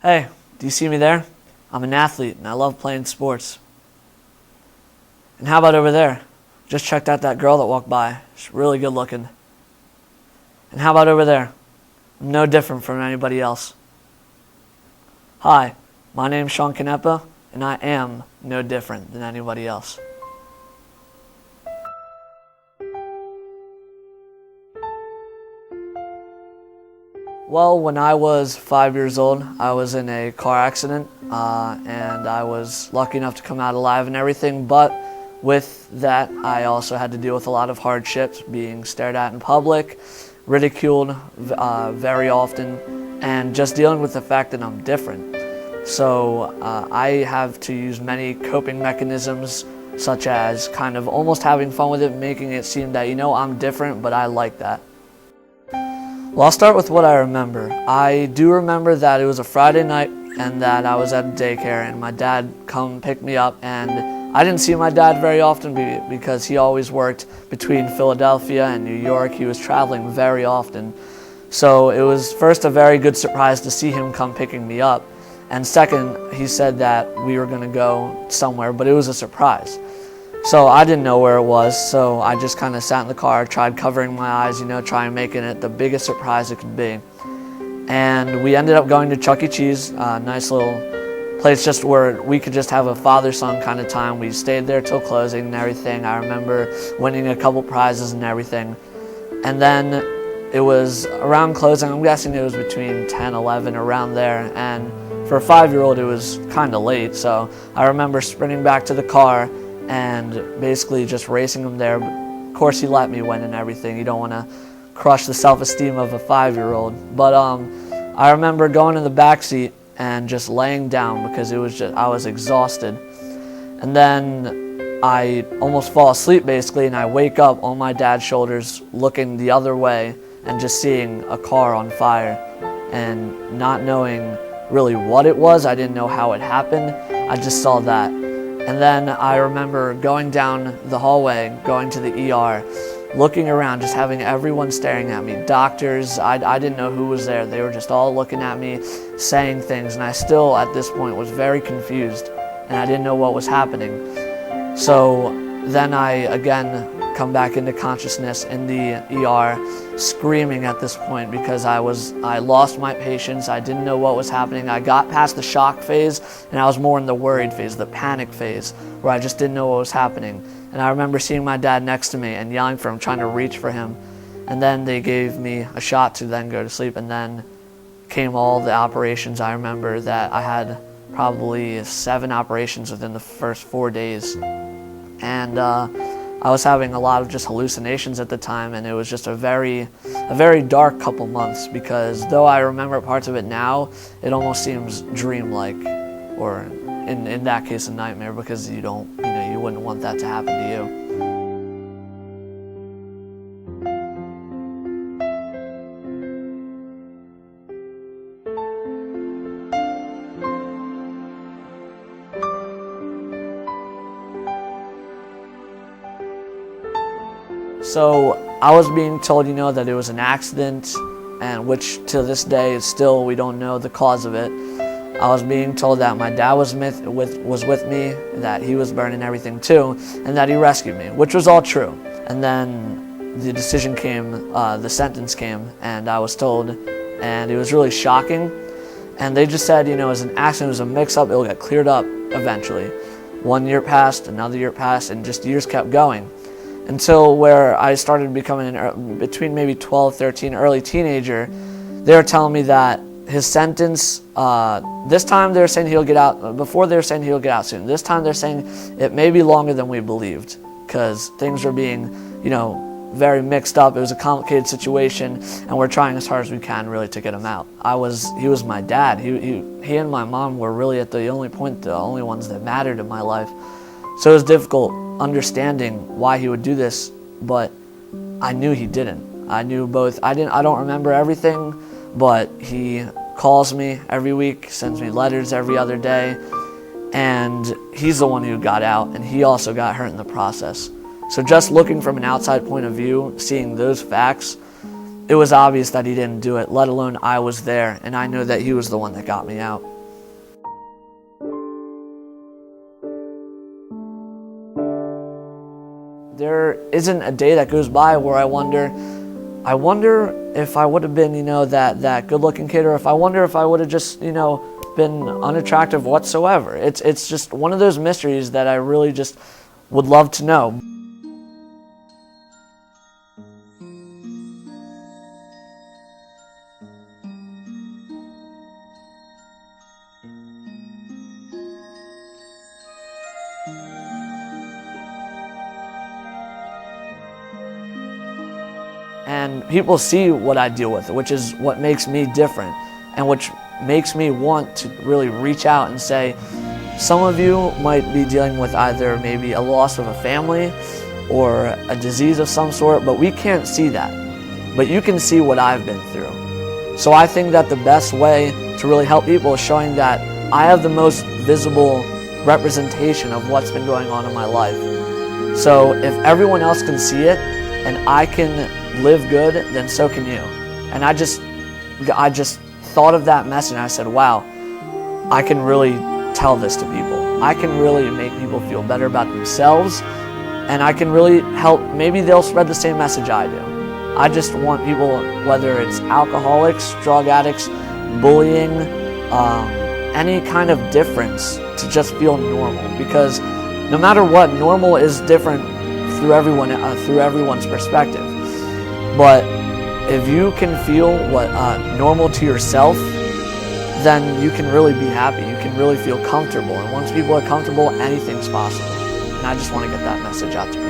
Hey, do you see me there? I'm an athlete and I love playing sports. And how about over there? Just checked out that girl that walked by. She's really good looking. And how about over there? I'm no different from anybody else. Hi, my name's Sean Canepa and I am no different than anybody else. Well, when I was 5 years old, I was in a car accident and I was lucky enough to come out alive and everything, but with that I also had to deal with a lot of hardships, being stared at in public, ridiculed very often, and just dealing with the fact that I'm different. So I have to use many coping mechanisms, such as kind of almost having fun with it, making it seem that, I'm different, but I like that. Well, I'll start with what I remember. I do remember that it was a Friday night and that I was at daycare and my dad come pick me up, and I didn't see my dad very often because he always worked between Philadelphia and New York. He was traveling very often. So it was first a very good surprise to see him come picking me up, and second, he said that we were going to go somewhere, but it was a surprise. So I didn't know where it was, so I just kind of sat in the car, tried covering my eyes, trying making it the biggest surprise it could be. And we ended up going to Chuck E. Cheese, a nice little place just where we could just have a father-son kind of time. We stayed there till closing and everything. I remember winning a couple prizes and everything. And then it was around closing, I'm guessing it was between 10, 11, around there. And for a 5-year-old, it was kind of late. So I remember sprinting back to the car and basically just racing him there. Of course, he let me win and everything. You don't want to crush the self-esteem of a 5-year-old. But I remember going in the back seat and just laying down because I was exhausted. And then I almost fall asleep basically, and I wake up on my dad's shoulders looking the other way and just seeing a car on fire and not knowing really what it was. I didn't know how it happened. I just saw that. And then I remember going down the hallway, going to the ER, looking around, just having everyone staring at me. Doctors, I didn't know who was there. They were just all looking at me, saying things, and I still, at this point, was very confused, and I didn't know what was happening. So then I, again, come back into consciousness in the ER, screaming at this point because I lost my patience. I didn't know what was happening. I got past the shock phase and I was more in the worried phase, the panic phase, where I just didn't know what was happening. And I remember seeing my dad next to me and yelling for him, trying to reach for him. And then they gave me a shot to then go to sleep, and then came all the operations. I remember that I had probably 7 operations within the first 4 days. And I was having a lot of just hallucinations at the time, and it was just a very dark couple months, because though I remember parts of it now, it almost seems dreamlike, or in that case a nightmare, because you wouldn't want that to happen to you. So I was being told, that it was an accident, and which to this day is still, we don't know the cause of it. I was being told that my dad was with me, that he was burning everything too, and that he rescued me, which was all true. And then the decision came, the sentence came, and I was told, and it was really shocking. And they just said, it was an accident, it was a mix-up, it'll get cleared up eventually. 1 year passed, another year passed, and just years kept going. Until where I started becoming, between maybe 12, 13, early teenager, they were telling me that his sentence, this time they were saying he'll get out, before they were saying he'll get out soon. This time they're saying it may be longer than we believed, because things were being, very mixed up. It was a complicated situation, and we're trying as hard as we can really to get him out. He was my dad. He and my mom were really at the only ones that mattered in my life. So it was difficult understanding why he would do this, but I knew he didn't. I knew both. I don't remember everything, but he calls me every week, sends me letters every other day, and he's the one who got out, and he also got hurt in the process. So just looking from an outside point of view, seeing those facts, it was obvious that he didn't do it, let alone I was there, and I know that he was the one that got me out. There isn't a day that goes by where I wonder if I would have been, that good-looking kid, or if I wonder if I would have just, been unattractive whatsoever. It's just one of those mysteries that I really just would love to know. And people see what I deal with, which is what makes me different, and which makes me want to really reach out and say, some of you might be dealing with either maybe a loss of a family or a disease of some sort, but we can't see that. But you can see what I've been through. So I think that the best way to really help people is showing that I have the most visible representation of what's been going on in my life. So if everyone else can see it and I can live good, then so can you. And I just thought of that message and I said, wow, I can really tell this to people. I can really make people feel better about themselves, and I can really help, maybe they'll spread the same message I do. I just want people, whether it's alcoholics, drug addicts, bullying, any kind of difference, to just feel normal, because no matter what, normal is different through everyone's perspective. But if you can feel what normal to yourself, then you can really be happy. You can really feel comfortable. And once people are comfortable, anything's possible. And I just want to get that message out to people.